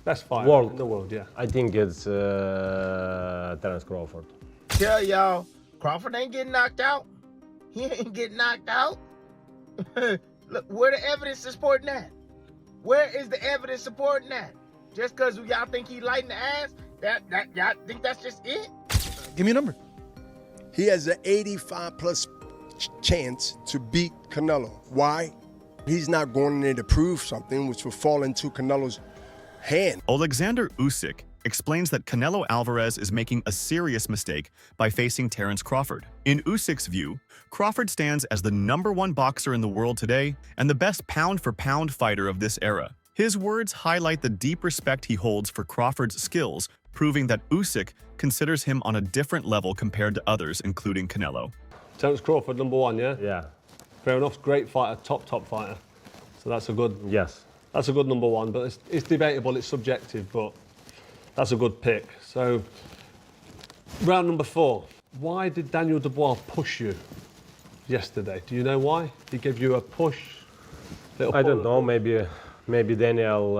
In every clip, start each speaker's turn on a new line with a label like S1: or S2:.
S1: Best fighter in the world, yeah.
S2: I think it's Terence Crawford.
S3: Tell y'all, Crawford ain't getting knocked out. He ain't getting knocked out. Look, where the evidence is supporting that? Where is the evidence supporting that? Just because y'all think he light in the ass, y'all think that's just it?
S4: Give me a number.
S5: He has an 85+ chance to beat Canelo. Why? He's not going in there to prove something which will fall into Canelo's hand.
S6: Oleksandr Usyk explains that Canelo Alvarez is making a serious mistake by facing Terence Crawford. In Usyk's view, Crawford stands as the #1 boxer in the world today and the best pound-for-pound fighter of this era. His words highlight the deep respect he holds for Crawford's skills, proving that Usyk considers him on a different level compared to others, including Canelo.
S1: Terence Crawford, #1, yeah?
S2: Yeah.
S1: Fair enough, great fighter, top fighter. So that's a good,
S2: Yes.
S1: that's a good #1, but it's debatable, it's subjective, but that's a good pick. So, round number 4. Why did Daniel Dubois push you yesterday? Do you know why? He gave you a push?
S2: I don't know. Maybe Daniel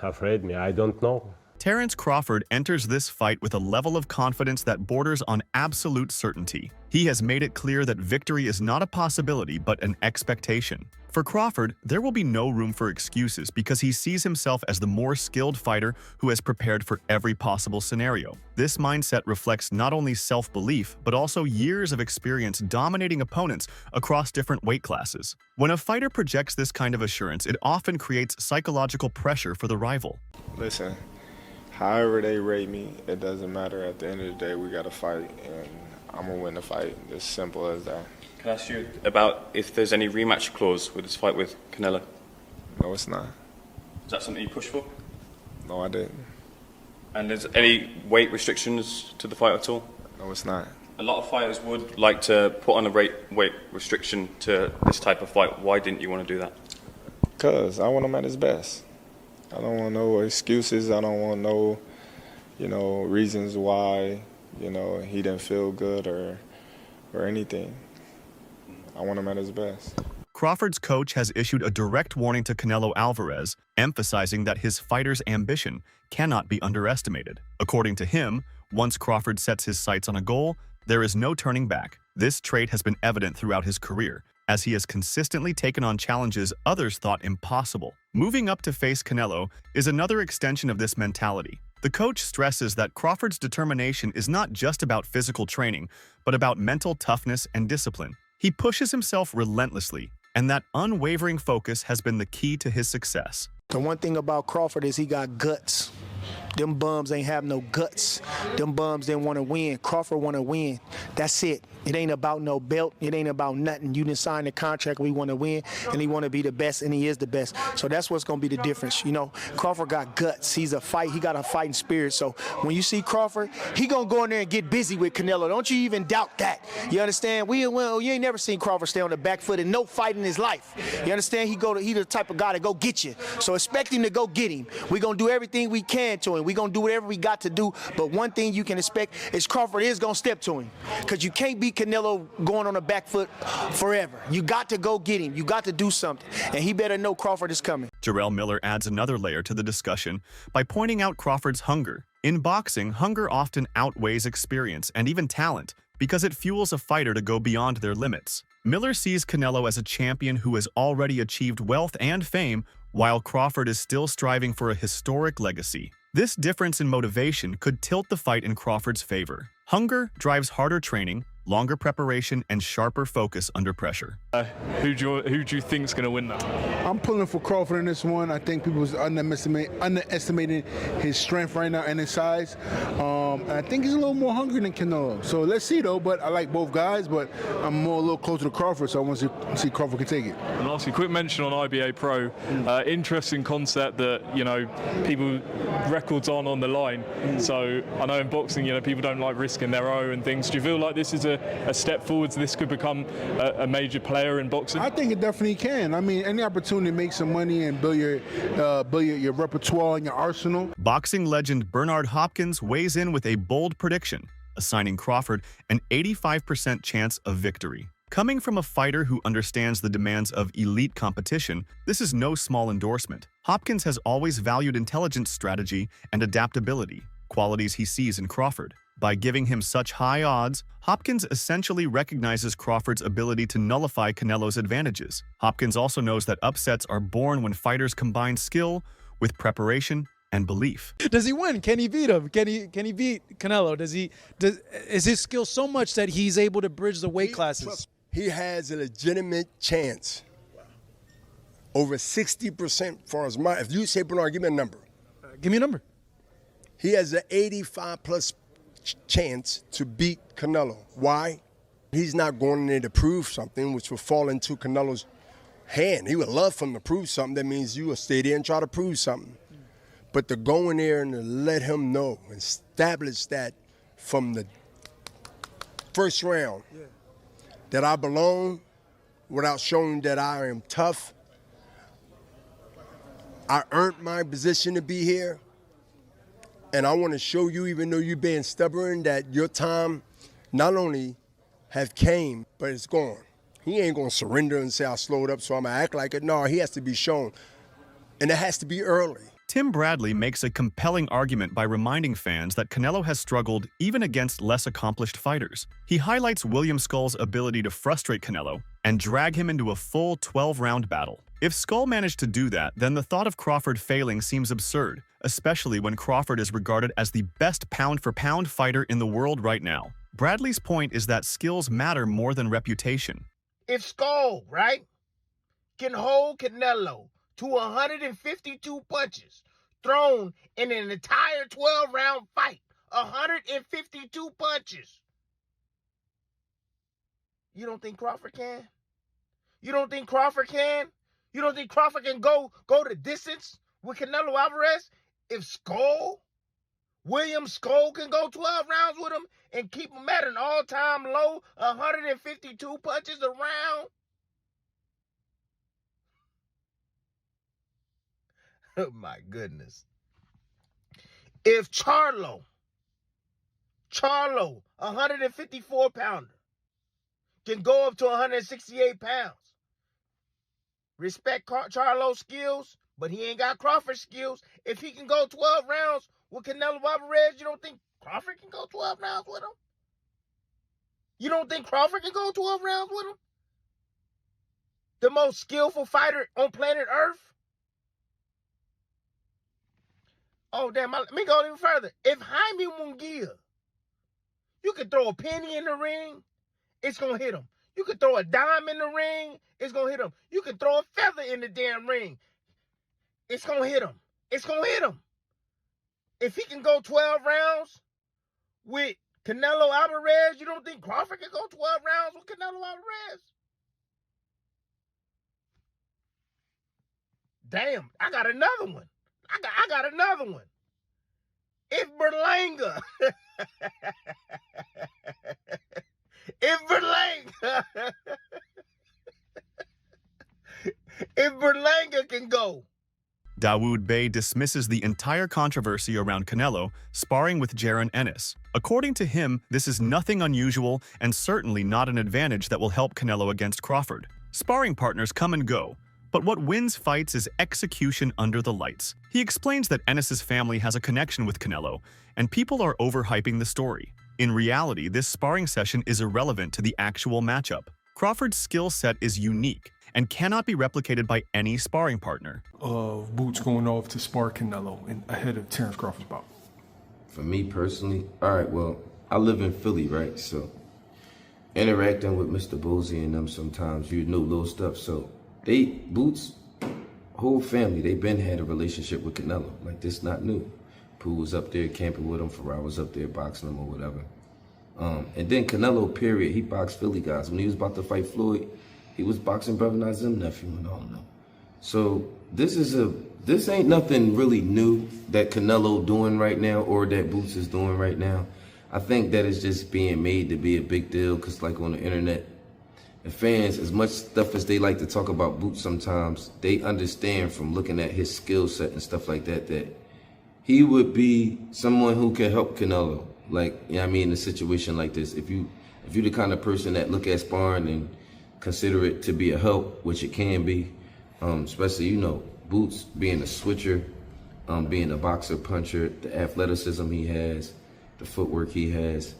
S2: afraid me. I don't know.
S6: Terence Crawford enters this fight with a level of confidence that borders on absolute certainty. He has made it clear that victory is not a possibility but an expectation. For Crawford, there will be no room for excuses because he sees himself as the more skilled fighter who has prepared for every possible scenario. This mindset reflects not only self-belief but also years of experience dominating opponents across different weight classes. When a fighter projects this kind of assurance, it often creates psychological pressure for the rival.
S7: Listen, however they rate me, it doesn't matter. At the end of the day, we got to fight, and I'm going to win the fight. As simple as that.
S8: Can I ask you about if there's any rematch clause with this fight with Canelo?
S7: No, it's not.
S8: Is that something you push for?
S7: No, I didn't.
S8: And is any weight restrictions to the fight at all?
S7: No, it's not.
S8: A lot of fighters would like to put on a weight restriction to this type of fight. Why didn't you want to do that?
S7: Because I want him at his best. I don't want no excuses. I don't want no, reasons why, he didn't feel good or anything. I want him at his best.
S6: Crawford's coach has issued a direct warning to Canelo Alvarez, emphasizing that his fighter's ambition cannot be underestimated. According to him, once Crawford sets his sights on a goal, there is no turning back. This trait has been evident throughout his career, as he has consistently taken on challenges others thought impossible. Moving up to face Canelo is another extension of this mentality. The coach stresses that Crawford's determination is not just about physical training, but about mental toughness and discipline. He pushes himself relentlessly, and that unwavering focus has been the key to his success.
S4: The one thing about Crawford is he got guts. Them bums ain't have no guts. Them bums didn't want to win. Crawford want to win. That's it. It ain't about no belt. It ain't about nothing. You didn't sign the contract. We want to win, and he want to be the best, and he is the best. So that's what's going to be the difference. Crawford got guts. He got a fighting spirit. So when you see Crawford, he going to go in there and get busy with Canelo. Don't you even doubt that. You understand? You ain't never seen Crawford stay on the back foot in no fight in his life. You understand? He the type of guy to go get you. So expect him to go get him. We're going to do everything we can to him. We're going to do whatever we got to do. But one thing you can expect is Crawford is going to step to him. Because you can't beat Canelo going on the back foot forever. You got to go get him. You got to do something. And he better know Crawford is coming.
S6: Jarrell Miller adds another layer to the discussion by pointing out Crawford's hunger. In boxing, hunger often outweighs experience and even talent because it fuels a fighter to go beyond their limits. Miller sees Canelo as a champion who has already achieved wealth and fame, while Crawford is still striving for a historic legacy. This difference in motivation could tilt the fight in Crawford's favor. Hunger drives harder training, longer preparation, and sharper focus under pressure.
S9: Who do you think's going to win that?
S10: I'm pulling for Crawford in this one. I think people was underestimating his strength right now and his size. And I think he's a little more hungry than Canelo. So let's see though. But I like both guys, but I'm a little closer to Crawford, so I want to see Crawford can take it.
S9: And lastly, quick mention on IBA Pro. Interesting concept that people records on the line. So I know in boxing, people don't like risking their own and things. Do you feel like this is a step forwards? This could become a major player in boxing?
S10: I think it definitely can. I mean, any opportunity to make some money and build your repertoire and your arsenal.
S6: Boxing legend Bernard Hopkins weighs in with a bold prediction, assigning Crawford an 85% chance of victory. Coming from a fighter who understands the demands of elite competition, this is no small endorsement. Hopkins has always valued intelligence, strategy, and adaptability, qualities he sees in Crawford. By giving him such high odds, Hopkins essentially recognizes Crawford's ability to nullify Canelo's advantages. Hopkins also knows that upsets are born when fighters combine skill with preparation and belief.
S11: Does he win? Can he beat him? Can he beat Canelo? Is his skill so much that he's able to bridge the weight classes?
S5: He has a legitimate chance. Over 60% for his mind. If you say, Bernard, give me a number.
S11: Give me a number.
S5: He has an 85+ chance to beat Canelo. Why? He's not going in there to prove something, which will fall into Canelo's hand. He would love for him to prove something. That means you will stay there and try to prove something. But to go in there and to let him know, establish that from the first round, that I belong without showing that I am tough. I earned my position to be here. And I want to show you, even though you're being stubborn, that your time not only have came, but it's gone. He ain't going to surrender and say, I slowed up, so I'm going to act like it. No, he has to be shown. And it has to be early.
S6: Tim Bradley makes a compelling argument by reminding fans that Canelo has struggled even against less accomplished fighters. He highlights William Skull's ability to frustrate Canelo and drag him into a full 12-round battle. If Skull managed to do that, then the thought of Crawford failing seems absurd, especially when Crawford is regarded as the best pound-for-pound fighter in the world right now. Bradley's point is that skills matter more than reputation.
S3: If Skull, right, can hold Canelo to 152 punches thrown in an entire 12-round fight, 152 punches, you don't think Crawford can? You don't think Crawford can? You don't think Crawford can go the distance with Canelo Alvarez? If William Skull can go 12 rounds with him and keep him at an all-time low, 152 punches a round? Oh, my goodness. If Charlo, 154-pounder, can go up to 168 pounds, respect Charlo's skills, but he ain't got Crawford's skills. If he can go 12 rounds with Canelo Alvarez, you don't think Crawford can go 12 rounds with him? You don't think Crawford can go 12 rounds with him? The most skillful fighter on planet Earth? Oh, damn, let me go even further. If Jaime Munguia, you could throw a penny in the ring, it's going to hit him. You could throw a dime in the ring, it's going to hit him. You could throw a feather in the damn ring, it's going to hit him. It's going to hit him. If he can go 12 rounds with Canelo Alvarez, you don't think Crawford can go 12 rounds with Canelo Alvarez? Damn, I got another one. I got another one. If Berlanga, if Berlanga can go.
S6: Dawood Bey dismisses the entire controversy around Canelo sparring with Jaron Ennis. According to him, this is nothing unusual and certainly not an advantage that will help Canelo against Crawford. Sparring partners come and go, but what wins fights is execution under the lights. He explains that Ennis's family has a connection with Canelo, and people are overhyping the story. In reality, this sparring session is irrelevant to the actual matchup. Crawford's skill set is unique and cannot be replicated by any sparring partner.
S12: Boots going off to spar Canelo ahead of Terence Crawford's bout?
S13: For me personally, all right, well, I live in Philly, right? So interacting with Mr. Boozy and them sometimes, you know little stuff. So Boots, whole family, they been had a relationship with Canelo. Like, this not new. Pooh was up there camping with him, Farrar was up there boxing him or whatever. And then Canelo, period, he boxed Philly guys. When he was about to fight Floyd, he was boxing Brother Nazim nephew and all that. So this ain't nothing really new that Canelo doing right now or that Boots is doing right now. I think that it's just being made to be a big deal because, like, on the internet, the fans, as much stuff as they like to talk about Boots sometimes, they understand from looking at his skill set and stuff like that, that he would be someone who can help Canelo. Like, you know what I mean, in a situation like this. If you're the kind of person that look at sparring and consider it to be a help, which it can be, especially, you know, Boots being a switcher, being a boxer, puncher, the athleticism he has, the footwork he has.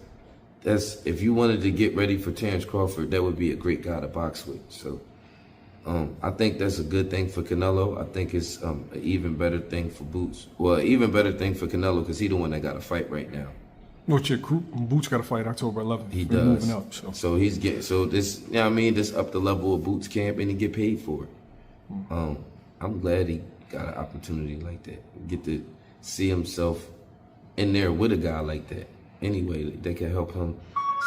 S13: That's, if you wanted to get ready for Terence Crawford, that would be a great guy to box with. So I think that's a good thing for Canelo. I think it's an even better thing for Boots. Well, even better thing for Canelo because he's the one that got to fight right now.
S12: Well, Boots got to fight October 11th.
S13: He does.
S12: Moving up, so
S13: he's getting, so this, you know what I mean, this up the level of Boots camp and he get paid for it. I'm glad he got an opportunity like that. Get to see himself in there with a guy like that. Anyway, that can help him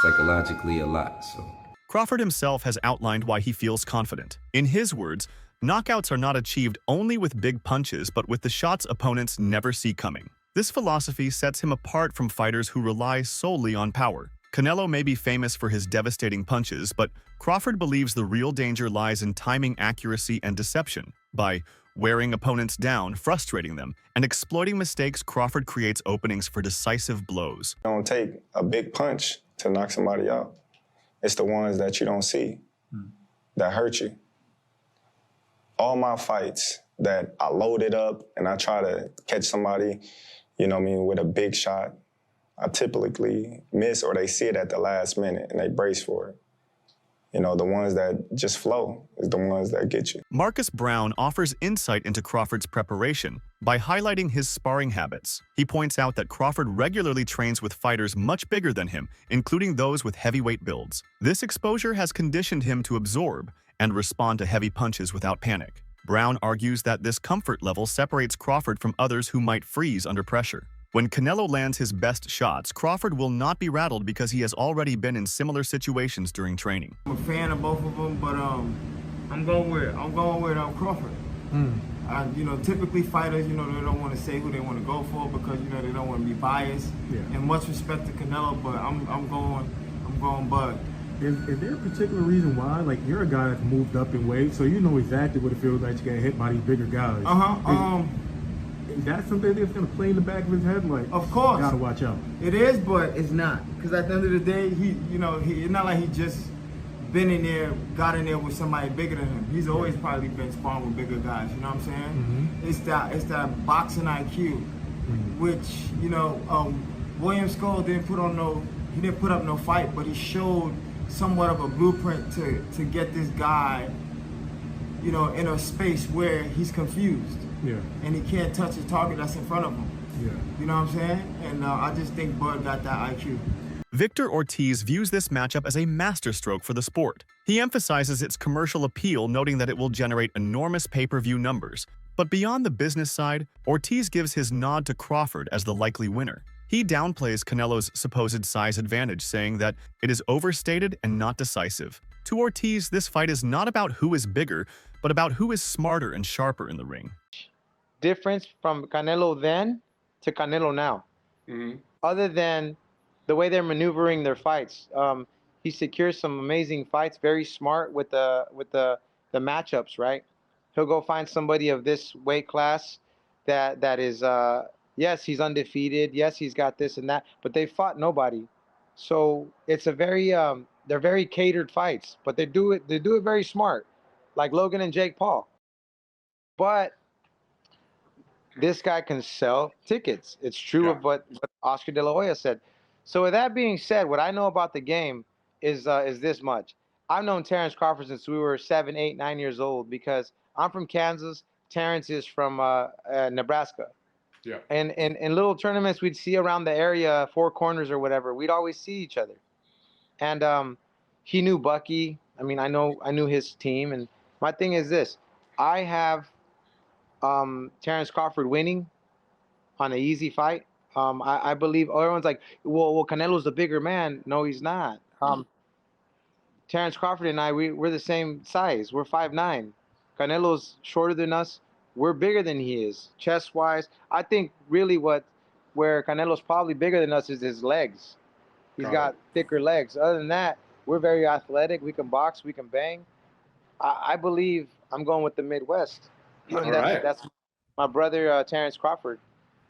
S13: psychologically a lot, so.
S6: Crawford himself has outlined why he feels confident. In his words, knockouts are not achieved only with big punches, but with the shots opponents never see coming. This philosophy sets him apart from fighters who rely solely on power. Canelo may be famous for his devastating punches, but Crawford believes the real danger lies in timing accuracy and deception. By wearing opponents down, frustrating them, and exploiting mistakes, Crawford creates openings for decisive blows.
S7: It don't take a big punch to knock somebody out. It's the ones that you don't see that hurt you. All my fights that I loaded up and I try to catch somebody, you know what I mean, with a big shot, I typically miss or they see it at the last minute and they brace for it. You know, the ones that just flow is the ones that get you.
S6: Marcus Brown offers insight into Crawford's preparation by highlighting his sparring habits. He points out that Crawford regularly trains with fighters much bigger than him, including those with heavyweight builds. This exposure has conditioned him to absorb and respond to heavy punches without panic. Brown argues that this comfort level separates Crawford from others who might freeze under pressure. When Canelo lands his best shots, Crawford will not be rattled because he has already been in similar situations during training.
S3: I'm a fan of both of them, but I'm going with Crawford. You know, typically fighters, you know, they don't want to say who they want to go for because, you know, they don't want to be biased.
S14: Yeah.
S3: And much respect to Canelo, but I'm going Bud.
S14: Is there a particular reason why? Like, you're a guy that's moved up in weight, so you know exactly what it feels like to get hit by these bigger guys. Is that something that's going to play in the back of his head? Like,
S3: of course,
S14: gotta watch out.
S3: It is, but it's not. Because at the end of the day, it's not like he just been in there, got in there with somebody bigger than him. He's always probably been sparring with bigger guys. You know what I'm saying? It's that boxing IQ, which, you know, William Skull didn't put up no fight, but he showed somewhat of a blueprint to get this guy, you know, in a space where he's confused.
S14: Yeah.
S3: And he can't touch the target that's in front of him.
S14: Yeah.
S3: You know what I'm saying? And I just think Bud got that IQ.
S6: Victor Ortiz views this matchup as a masterstroke for the sport. He emphasizes its commercial appeal, noting that it will generate enormous pay-per-view numbers. But beyond the business side, Ortiz gives his nod to Crawford as the likely winner. He downplays Canelo's supposed size advantage, saying that it is overstated and not decisive. To Ortiz, this fight is not about who is bigger, but about who is smarter and sharper in the ring.
S15: Difference from Canelo then to Canelo now. Other than the way they're maneuvering their fights, he secures some amazing fights, very smart with the matchups, right? He'll go find somebody of this weight class that is yes, he's undefeated, yes, he's got this and that, but they fought nobody. So it's a very they're very catered fights, but they do it very smart, like Logan and Jake Paul. But this guy can sell tickets. It's true of what Oscar De La Hoya said. So with that being said, what I know about the game is this much. I've known Terence Crawford since we were 7, 8, 9 years old because I'm from Kansas. Terence is from Nebraska.
S12: Yeah.
S15: And in little tournaments we'd see around the area, Four Corners or whatever, we'd always see each other. And he knew Bucky. I mean, I knew his team. And my thing is this. I have Terence Crawford winning on an easy fight. I believe everyone's like, well, Canelo's the bigger man. No, he's not. Terence Crawford and I, we're the same size. We're 5'9". Canelo's shorter than us. We're bigger than he is, chest-wise. I think really where Canelo's probably bigger than us is his legs. He's got thicker legs. Other than that, we're very athletic. We can box. We can bang. I believe I'm going with the Midwest.
S1: All right.
S15: That's my brother, Terence Crawford.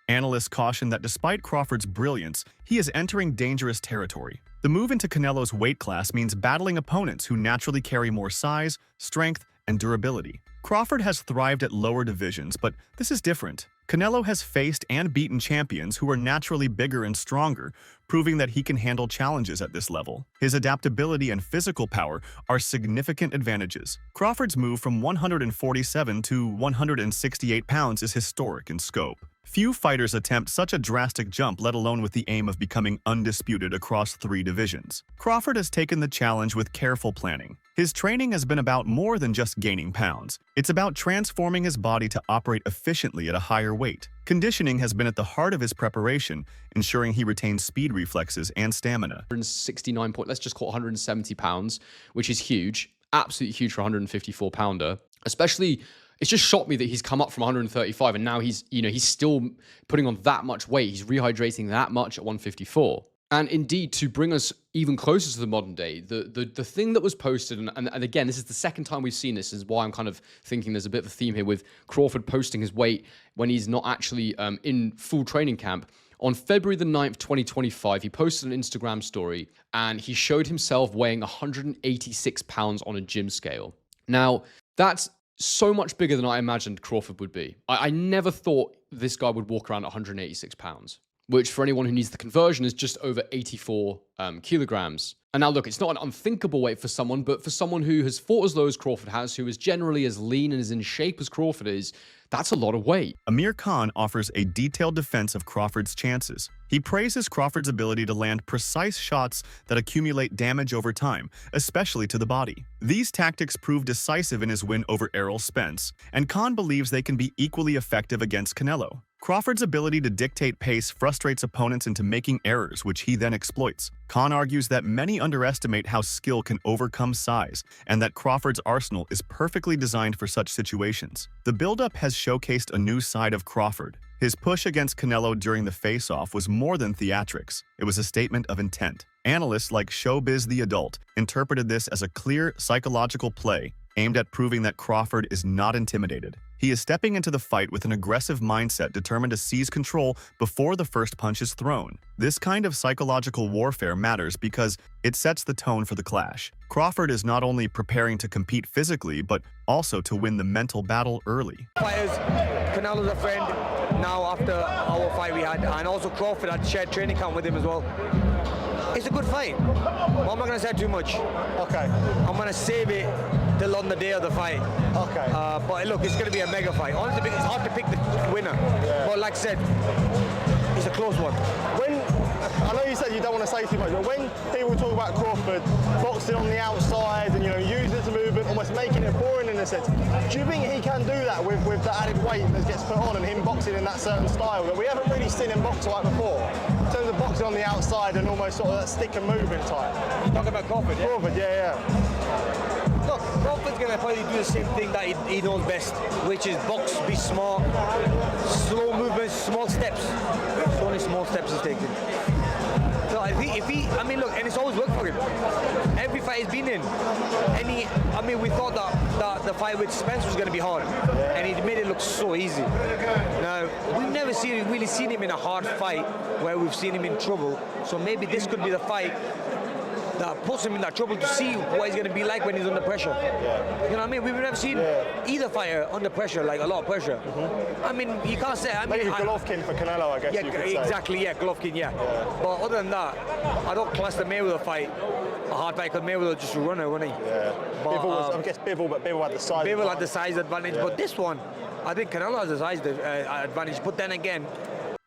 S6: Analysts caution that despite Crawford's brilliance, he is entering dangerous territory. The move into Canelo's weight class means battling opponents who naturally carry more size, strength, and durability. Crawford has thrived at lower divisions, but this is different. Canelo has faced and beaten champions who are naturally bigger and stronger, proving that he can handle challenges at this level. His adaptability and physical power are significant advantages. Crawford's move from 147 to 168 pounds is historic in scope. Few fighters attempt such a drastic jump, let alone with the aim of becoming undisputed across 3 divisions. Crawford has taken the challenge with careful planning. His training has been about more than just gaining pounds. It's about transforming his body to operate efficiently at a higher weight. Conditioning has been at the heart of his preparation, ensuring he retains speed reflexes and stamina.
S16: 169 let's just call it 170 pounds, which is huge, absolutely huge for a 154 pounder. Especially, it's just shocked me that he's come up from 135 and now he's still putting on that much weight. He's rehydrating that much at 154. And indeed, to bring us even closer to the modern day, the thing that was posted, and again, this is the second time we've seen this, is why I'm kind of thinking there's a bit of a theme here with Crawford posting his weight when he's not actually in full training camp. On February the 9th, 2025, he posted an Instagram story and he showed himself weighing 186 pounds on a gym scale. Now, that's so much bigger than I imagined Crawford would be. I never thought this guy would walk around at 186 pounds. Which for anyone who needs the conversion is just over 84 kilograms. And now look, it's not an unthinkable weight for someone, but for someone who has fought as low as Crawford has, who is generally as lean and as in shape as Crawford is, that's a lot of weight.
S6: Amir Khan offers a detailed defense of Crawford's chances. He praises Crawford's ability to land precise shots that accumulate damage over time, especially to the body. These tactics prove decisive in his win over Errol Spence, and Khan believes they can be equally effective against Canelo. Crawford's ability to dictate pace frustrates opponents into making errors, which he then exploits. Khan argues that many underestimate how skill can overcome size, and that Crawford's arsenal is perfectly designed for such situations. The build-up has showcased a new side of Crawford. His push against Canelo during the face-off was more than theatrics. It was a statement of intent. Analysts like Showbiz the Adult interpreted this as a clear psychological play aimed at proving that Crawford is not intimidated. He is stepping into the fight with an aggressive mindset determined to seize control before the first punch is thrown. This kind of psychological warfare matters because it sets the tone for the clash. Crawford is not only preparing to compete physically, but also to win the mental battle early.
S17: Fighters, Canelo's a friend now after our fight we had, and also Crawford had shared training camp with him as well. It's a good fight. Well, I'm not going to say too much. Okay. I'm going to save it till on the day of the fight. Okay. But look, it's going to be a mega fight. Honestly, it's hard to pick the winner. Yeah. But like I said, it's a close one.
S18: I know you said you don't want to say too much, but when people talk about Crawford boxing on the outside and using it as a movement, almost making it boring in a sense, do you think he can do that with the added weight that gets put on and him boxing in that certain style that we haven't really seen him box like before? In terms of boxing on the outside and almost sort of that stick and movement type.
S17: Talking about Crawford, yeah?
S18: Crawford, yeah.
S17: Look, Crawford's going to probably do the same thing that he knows best, which is box, be smart, slow movements, small steps. So only small steps he's taking. So I mean, look, and it's always worked for him. Every fight he's been in, we thought that the fight with Spence was going to be hard, and he made it look so easy. Now, we've never really seen him in a hard fight where we've seen him in trouble, so maybe this could be the fight that puts him in that trouble to see what he's going to be like when he's under pressure. Yeah. You know what I mean? We've never seen either fighter under pressure, like a lot of pressure. I mean, you can't say...
S18: Maybe Golovkin for Canelo, I guess you could say.
S17: Exactly, yeah, Golovkin, yeah. But other than that, I don't class the Mayweather fight a hard fight, because Mayweather just a runner, wasn't he?
S18: Yeah. But, I guess Bivol had the size
S17: Bivol had the size advantage, but this one, I think Canelo has the size advantage. But then again...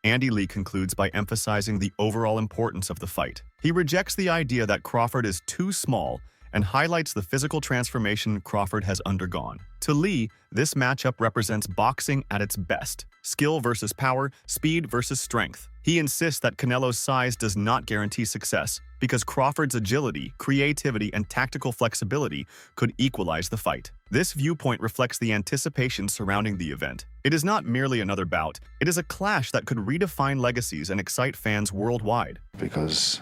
S6: Andy Lee concludes by emphasizing the overall importance of the fight. He rejects the idea that Crawford is too small and highlights the physical transformation Crawford has undergone. To Lee, this matchup represents boxing at its best: skill versus power, speed versus strength. He insists that Canelo's size does not guarantee success, because Crawford's agility, creativity, and tactical flexibility could equalize the fight. This viewpoint reflects the anticipation surrounding the event. It is not merely another bout, it is a clash that could redefine legacies and excite fans worldwide.
S19: Because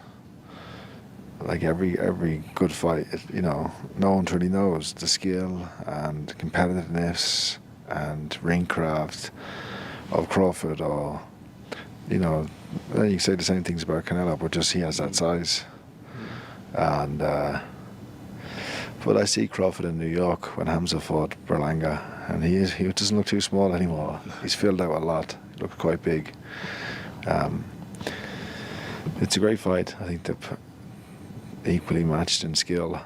S19: like every good fight, no one really knows the skill and competitiveness and ring craft of Crawford or you know, you can say the same things about Canelo, but just he has that size. And but I see Crawford in New York when Hamza fought Berlanga, and he doesn't look too small anymore. He's filled out a lot. He looks quite big. It's a great fight. I think they're equally matched in skill.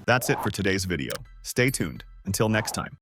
S6: That's it for today's video. Stay tuned. Until next time.